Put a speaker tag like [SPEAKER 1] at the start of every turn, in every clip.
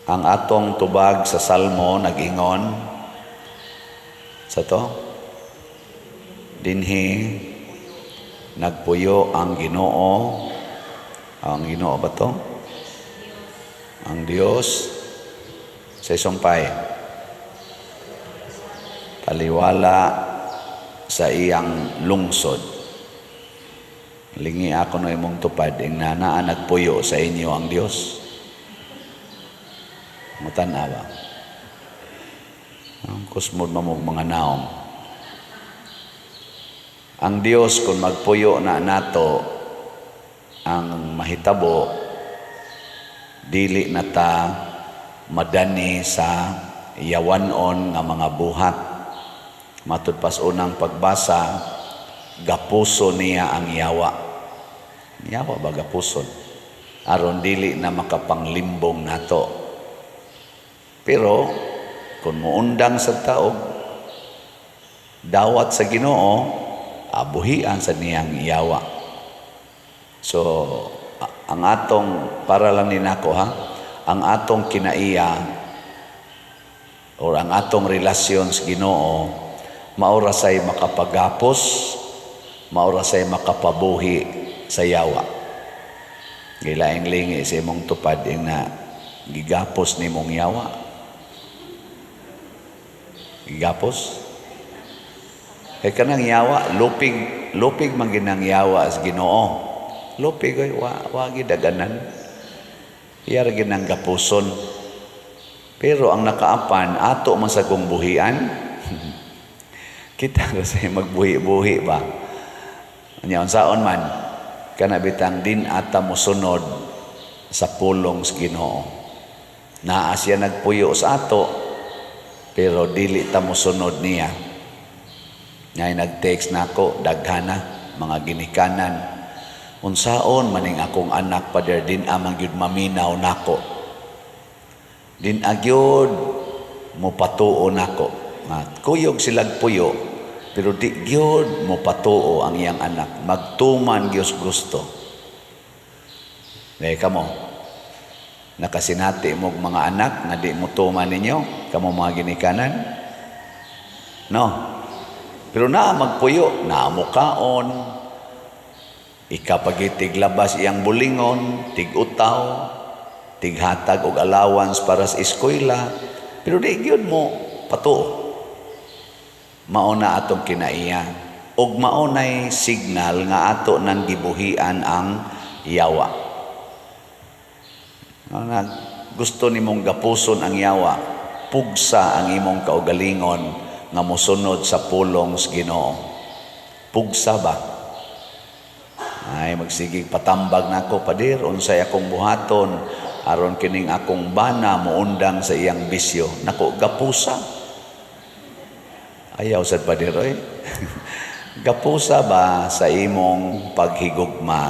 [SPEAKER 1] ang atong tubag sa Salmo nag-ingon sa to, dinhi nagpuyo ang Ginoo. Ang Ginoo ba to? Ang Dios sa isumpay taliwala sa iyang lungsod. Lingi ako no imong tupad ing naa nagpuyo sa inyo ang Dios. Mutanawa. Ang kusmod mamog mga naong. Ang Dios kung magpuyo na nato ang mahitabo, dili na ta madani sa yawanon nga mga buhat. Matud pas unang pagbasa, gapuso niya ang yawa. Yawa ba gapuson? Aron dili na makapanglimbong nato. Pero kung muundang sa tao, dawat sa Ginoo, abuhian sa niyang yawa. So, ang atong, para lang din ako ha, ang atong kinaiya o ang atong relasyon sa Ginoo, maura say makapagapos, maura say makapabuhi sa yawa. Gilaing lingi sa imong tupad yung na gigapos ni mong yawa. Gigapos? Kaya kanang yawa, lupig man ginang yawa as Ginoo. Lupig ay wagi daganan. Iyar ginang gapuson. Pero ang nakaapan, ato man sa kong buhian, kita kasi magbuhi-buhi ba? Anya unsaon man, kanabitang din ata mo sunod sa pulong sa Ginoo. Naa siya nagpuyo sa ato, pero dili ta mo sunod niya. Ngay nag-text nako daghana mga ginikanan. Unsaon maning akong anak pader din amang gyud maminaw nako. Din agyod mo patuo nako. Kuyog silag puyo pero di gyud mo patuo ang iyang anak. Magtuman gyud gusto. Dahil kamo nakasinati mo mga anak na di mo tuman ninyo, kamo mga ginikanan. No. Pero na magpuyo, na mukaon, ikapagitig labas iyang bulingon, tig-utaw, tighatag og allowance para sa eskwela, pero di gyud mo patuo. Mauna atong kinaiya, og maunay signal nga ato nang gibuhian ang yawa. Gusto nimong gapuson ang yawa, pugsa ang imong kaugalingon nga mosunod sa pulong sa Ginoo. Pugsa ba? Ay magsigig patambag nako padir unsay akong buhaton aron kining akong bana moundang sa iyang bisyo. Nako gapusa. Ayaw sad padir oy. Gapusa ba sa imong paghigugma?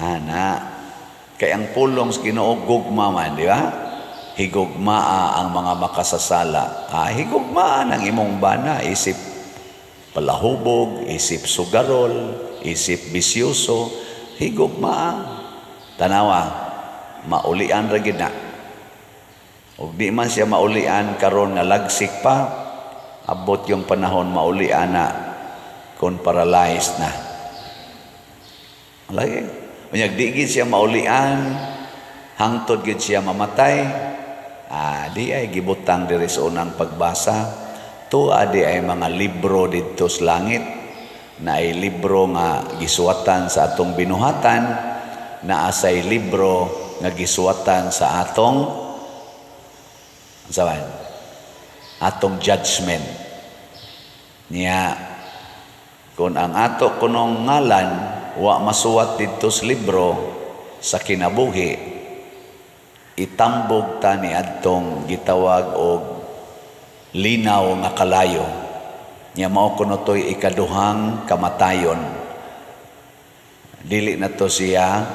[SPEAKER 1] Ana, kay ang pulong sa Ginoo gugma man, di ba? Higugmaa ang mga makasasala. Higugmaa ng imong bana, isip palahubog, isip sugarol, isip bisyoso, higugmaa. Tanawa, maulian ra gid na. Ug di man siya maulian karon nga lagsik pa, abot yung panahon maulian na kung paralyzed na. Lagi, unyag di gid siya maulian, hangtod gid siya mamatay. Di ay gibutang diri sa unang pagbasa. Tuwa di ay mga libro dito sa langit, na ay libro nga gisuwatan sa atong binuhatan, na asay libro nga gisuwatan sa atong atong judgment niya. Kung ang ato kunong ngalan wa masuwat dito sa libro sa kinabuhi, itambog ta ni adtong gitawag og linaw nga kalayo. Nya mao kuno toy ikaduhang kamatayon. Dili na to siya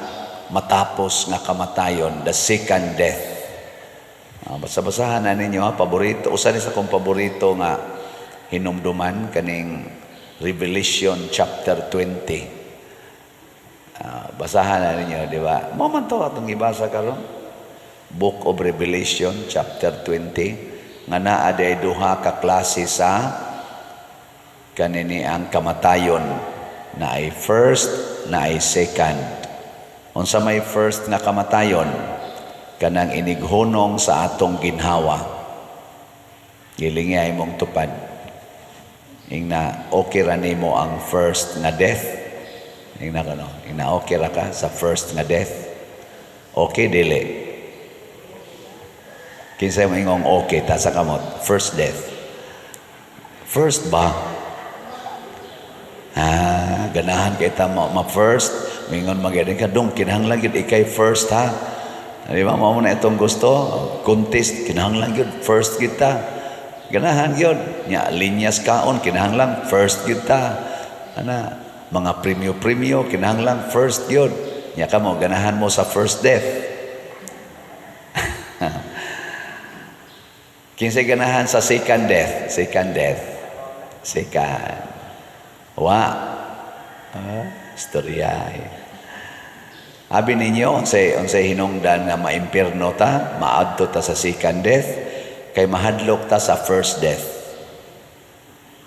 [SPEAKER 1] matapos nga kamatayon, the second death. Basa-basahan na ninyo ha, paborito. Usa ni sa kong paborito nga hinumduman kaning Revelation chapter 20. Basahan na ninyo, di ba? Mo man to atong ibasa karon. Book of Revelation chapter 20 nga naa day duha ka klase sa kanini ang kamatayon, na ay first, na ay second. Unsa may first nga kamatayon, kanang inighunong sa atong ginhawa, gilingay mong tupad ingna okay ra nimo ang first nga death, ingna okay ra ka sa first nga death, okay dili. Kinsay mo ingong okay ta sa kamot first death, first ba? Ganahan kay ta ma first, mingon magedin ka dong kinahanglan gid ikay first ha. Di ba mao na itong gusto, contest kinahanglan gid first kita. Ganahan gyud nya linyas kaon kinahanglan first gyud ta. Ana mga premyo kinahanglan first gyud. Nya kamo ganahan mo sa first death. Kinsay ganahan sa second death? Second. Istorya. Abi ninyo, unsay hinungdan nga maimpierno ta, maadto ta sa second death, kay mahadlok ta sa first death.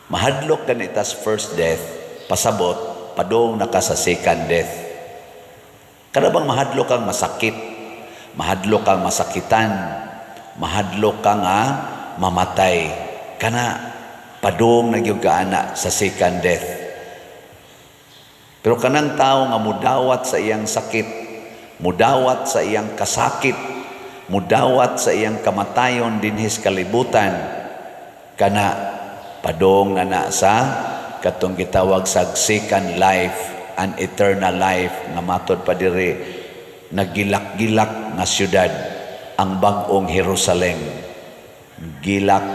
[SPEAKER 1] Mahadlok ganita sa first death, pasabot, padung na ka sa second death. Kada bang mahadlok kang masakit, mahadlok kang masakitan, mahadlok ka nga mamatay, kana padung nagyug ka ana sa second death. Pero kanang tao nga mudawat sa iyang sakit, mudawat sa iyang kasakit, mudawat sa iyang kamatayon dinhis kalibutan, kana padung na sa katong gitawag sa second life, an eternal life, nga matod pa diri nagilak-gilak nga syudad, ang bagong Jerusalem. Gilak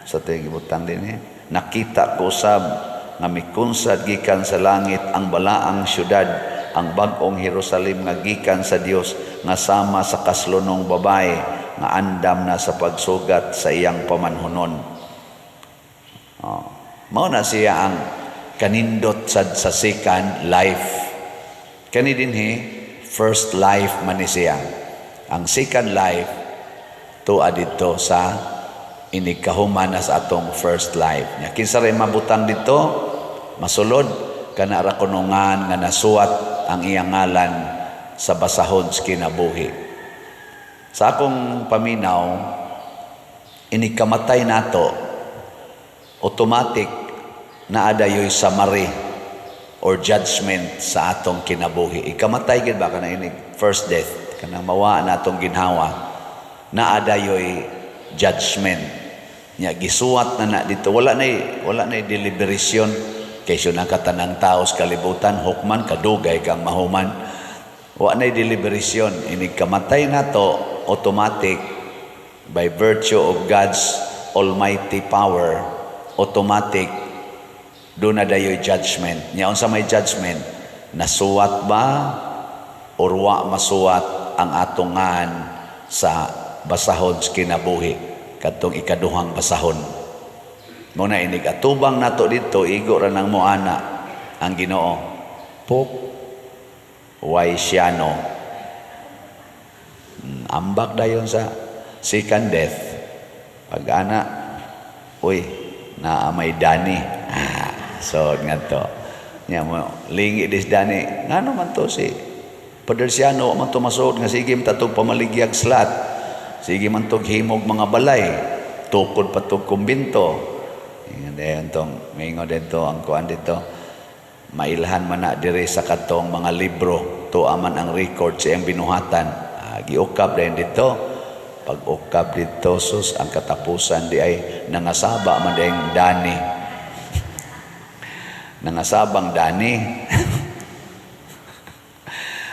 [SPEAKER 1] sa tigibutang din nakita ko sab nga mikunsad gikan sa langit ang balaang syudad, ang bagong Jerusalem nga gikan sa Dios, nga sama sa kaslunong babae nga andam na sa pagsugat sa iyang pamanhunon. Mao na siya ang kanindot sa second life. Kani dinhi first life man ni siya. Ang second life tuwa dito sa inigkahuman na sa atong first life. Nya kinsa ray mabutang dito, masulod kana ra kunungan nga nasuwat ang iyang ngalan sa basahon sa kinabuhi. Sa akong paminaw, inikamatay nato, automatic na adayoy summary or judgment sa atong kinabuhi. Ikamatay gid ba kana inig first death, kanang mawa na atong ginhawa, na adayoy judgment. Nya gisuwat na dito, wala na deliberation kaysa na katanang tao sa kalibutan, hukman kadugay kang mahuman. Wala na deliberation, inig kamatay nato, automatic by virtue of God's almighty power, automatic doon na dayoy judgment. Nya unsa may judgment? Nasuwat ba or wa masuwat ang atongan sa basahon sa kinabuhi, kadtong ikaduhang basahon. Muna inig atubang nato dito, igo ra nang moana ang Ginoo, Pope Waisiano. Ambak dayon sa second death. Pag ana, uy, naamay dani. So nga to. Nya mo lingi dis dani. Ngano man to si Padersiano man to masud nga sige matog pamaligyag slat. Sige man tog himog mga balay. Tukod patog kumbinto. Ngayon tong maingon dito ang kuan dito. Mailhan man na diri sa katong mga libro, tuaman ang record sa iyang binuhatan. Giukab din dito. Pag ukab dito sus ang katapusan di ay nangasaba man ding dani. Nangasabang dani.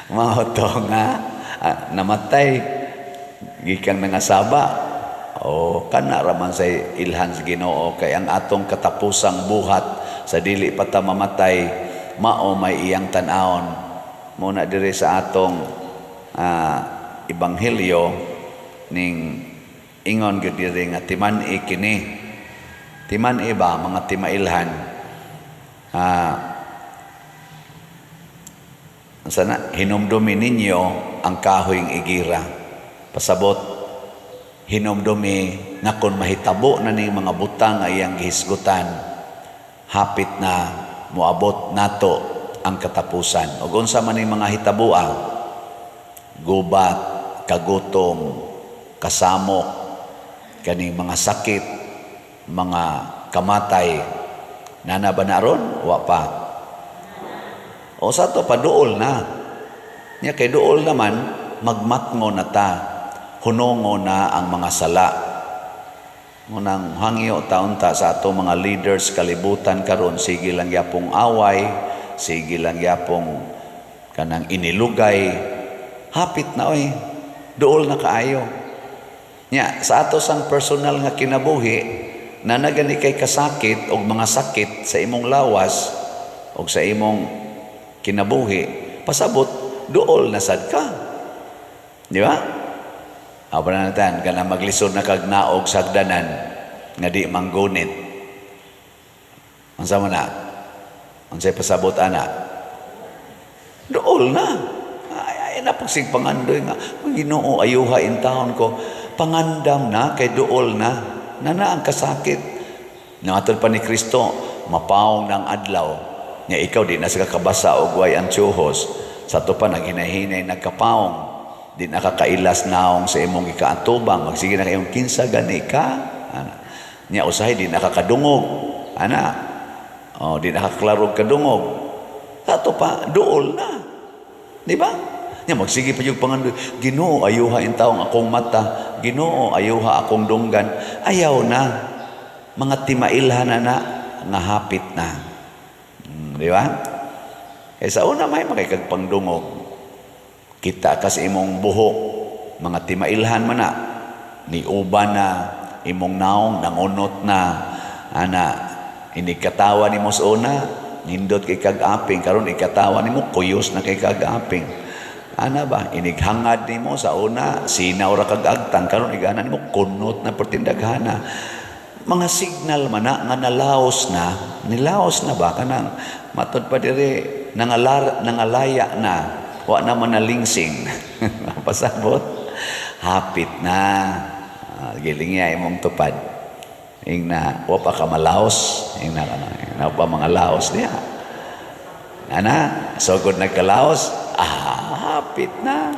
[SPEAKER 1] Mao to nga namatay gikan nangasaba. O kana raman sa ilhan sa Ginoo, kay ang atong katapusang buhat sa dili pa ta mamatay mao may iyang tan-awon. Muna diri sa atong ebanghelyo ning ingon gyud diri nga timan-i kini. Timan-i ba mga timailhan? Sana hinumdumi ninyo ang kahoyng igira. Pasabot, hinumdumi nga kung mahitabo na ning mga butang ay ang gihisgutan, hapit na moabot nato ang katapusan. Ug unsa man ning mga hitabua, gubat, kagutom, kasamok, kaning mga sakit, mga kamatay, nana ba naron? Wa pa. O sa to paduol na. Nya kay duol naman, magmatngo na ta, hunongo na ang mga sala. Ngunang hangyo taon ta sa ato mga leaders kalibutan karon, sige lang yapong away, sige lang yapong kanang inilugay, hapit na oy, duol na kaayo. Nya sa ato sang personal nga kinabuhi, na nagani kay kasakit o mga sakit sa imong lawas o sa imong kinabuhi, pasabot, duol na sad ka. Di ba? Aba na natin, ka na maglisod na kagnaog sa hagdanan, nga di manggunit. Ang sama na? Ang sa'y pasabot, ana? Duol na. Ay napagsig pangandoy nga, Ginoo, ayuha in taon ko, pangandam na, kay duol na. Nana ang kasakit. Nangatod pa ni Kristo, mapawong ng adlaw. Nga ikaw, di na sa kakabasa o guway ang tsuhos. Sa to pa, naghinahinay, nagkapawong. Di nakakailas naong sa imong ikaatubang. Magsige na kayong kinsa gani ka. Nya usahay, di nakakadungog. Di nakaklarog kadungog. Sa to pa, duol na. Di ba? Nya magsige pa yung pangandoy, Ginoo, ayuha in taong akong mata. Ginoo, ayuha akong dunggan. Ayaw na. Mga timailhan na nga hapit na. Di ba? Eh sa una may makikagpangdungog. Kita kas imong buhok, mga timailhan man na. Ni uban na, imong naong, nangunot na. Inikatawa ni mo sa una, nindot kay kag-aping. Karon ikatawa ni mo, kuyos na kay kag-aping. Ba? Inighangad ni mo sa una, sinaw ra kag-agtang. Karon igana ni mo, kunot na pertindaghana. Mga signal man na, nga nalaos na. Nilaos na ba? Kanang matod pa dire, nangalaya na. Wa naman na lingsing. Pasabot, hapit na. Giling niya imong tupad. Ingna, wa pa ka malaos. Ingna pa mga laos niya. Sugod nagkalaos, hapit na.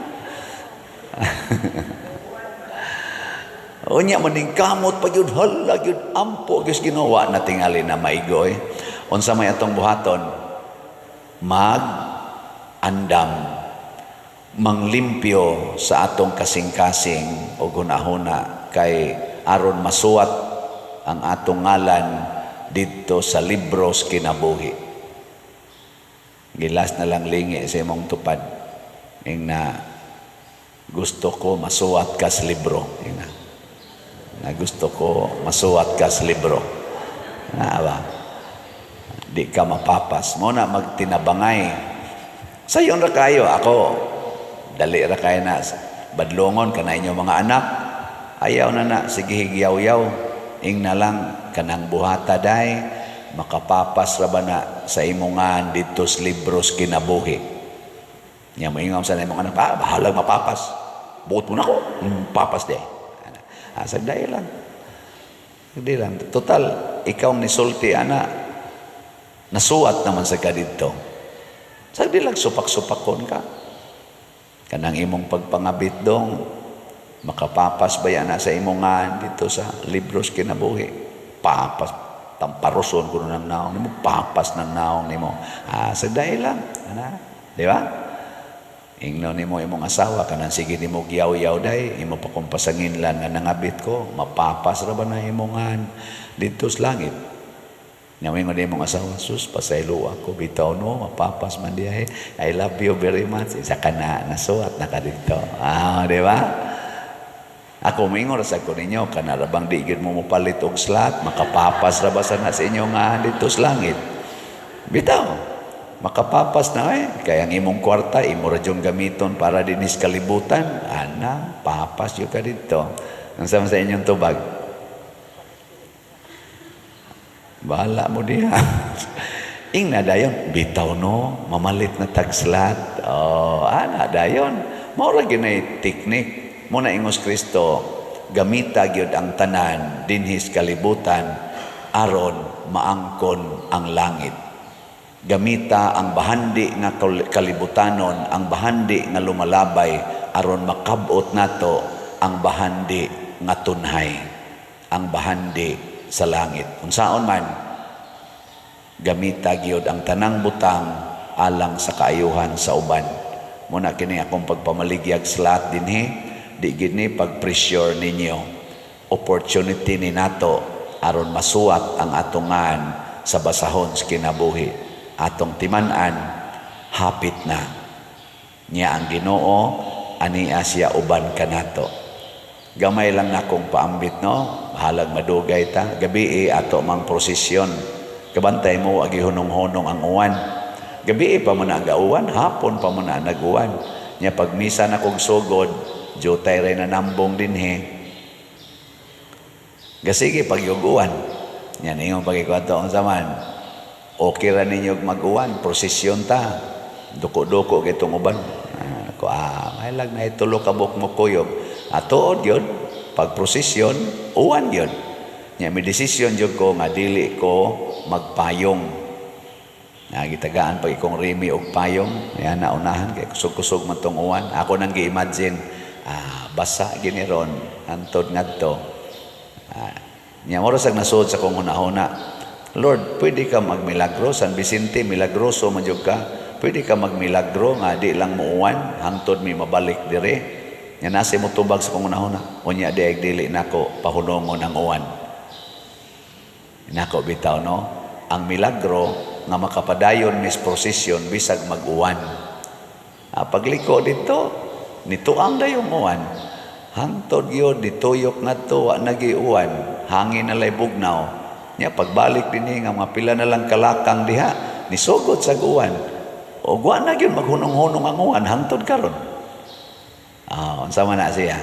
[SPEAKER 1] Unya maning kamot pa yun, hala yun, ampo, Diyos ginawa na tingali na maigoy. Unsa may atong buhaton, mag-andam, manglimpyo sa atong kasing-kasing o gunahuna kay aron masuwat ang atong ngalan dito sa libros kinabuhi. Gilas na lang lingi sa imong tupad. Na gusto ko masuwat ka sa libro. Na gusto ko masuwat ka sa libro. Di ka mapapas. Muna magtinabangay. Sa iyon ra kayo, ako, dali ra kayo na, badlongon ka na inyong mga anak, ayaw na, sige higyaw-yaw, na lang, kanang buhata day, makapapas ra ba na sa imongan dito sa libros kinabuhi. Nya mo ingam sa imong anak, bahalag mapapas. Buot mo na ko, papas day. Sagday lang. Sagday lang. Total, ikaw ni sulti, nasuwat naman sa ka dito. Sagday lang, supak-supakon ka. Kanang imong pagpangabit dong, makapapas ba yan sa imongan dito sa libros kinabuhi. Papas, tamparoson ko ng naong nimo, papas ng naong nimo. Sagday lang. Di ba? Ingno nimo imong asawa, kanang sige nimo giyaw-yaw day, imo pa kung pasangin lang nga nangabit ko, mapapas ra ba na imongan dito sa langit. Nyawin mo din mong asawa, sus, pasaylo ako, bitaw no, mapapas man diya I love you very much. Isa ka na, nasuat na ka dito. Di ba? Ako mingon sa ko ninyo, kanarabang digid mo palit og slot, makapapas ra ba sana sa inyo nga dito sa langit. Bitaw, makapapas na kaya ang imong kwarta, imo ra diyong gamiton para dinis kalibutan, papas yung ka dito. Ang sama sa inyong tubag. Bahala mo diha. Ingna dayon, bitaw no, mamalit na tagslat. Dayon. Maura ginay teknik. muna ingos Kristo, gamita gyud ang tanan dinhis kalibutan aron maangkon ang langit. Gamita ang bahandi nga kalibutanon, ang bahandi nga lumalabay aron makabot nato ang bahandi nga tunhay, ang bahandi sa langit. Unsaon man, gamita gyud ang tanang butang alang sa kaayuhan sa uban. Muna kini akong pagpamaligyag sa lahat dinhi, di gini pag-pressure ninyo. Opportunity ni nato aron masuwat ang atungan sa basahon sa kinabuhi. Atong timan-an, hapit na. Niya ang Ginoo, ania siya uban kanato. Gamay lang na akong paambit, no? Halag madugay ta. Gabi ato mang prosesyon. Kabantay mo, agihunong-hunong ang uwan. Gabi pa mo na ang gauwan, hapon pa mo na nag-uwan. Niya pagmisa na kong sugod, jutay rin na nambong din Gasige pagyuguan. Yan yung pagkikwato ang zaman. Okay ra ninyo mag-uwan, prosesyon ta. Duko-duko kitong uban. Mahilag na itulo kabuk mo kuyog. Atuod yun, pag prosesyon, uwan yun. Yan, may desisyon yun ko nga dili ko magpayong. Nagitagaan pag ikong rimi og payong. Yan, naunahan, kaya kusog-kusog man tong uwan. Ako nang gi-imagine, basa giniron, antod nga to. Niya morosag nasud sa kong una-una. Lord, pwede ka magmilagro. San Vicente, milagroso man jud ka. Pwede ka magmilagro nga di lang muuwan, hangtod mi mabalik dire. Nga nasa mo tubag sa kong una-una. Unya di dili nako pahunongon ang uwan. Nako bitaw, no? Ang milagro nga makapadayon mis prosesyon bisag mag-uwan. Pagliko dito, nituang dayong uwan. Hangtod yun, dituyok na to, nagiuwan, hangin na lay bugnaw. Nya pagbalik din nga mga pila na lang kalakang diha, nisugod sa uwan. O guwan na yun, maghunong-hunong ang uwan, hangtod karon. Unsa man na siya.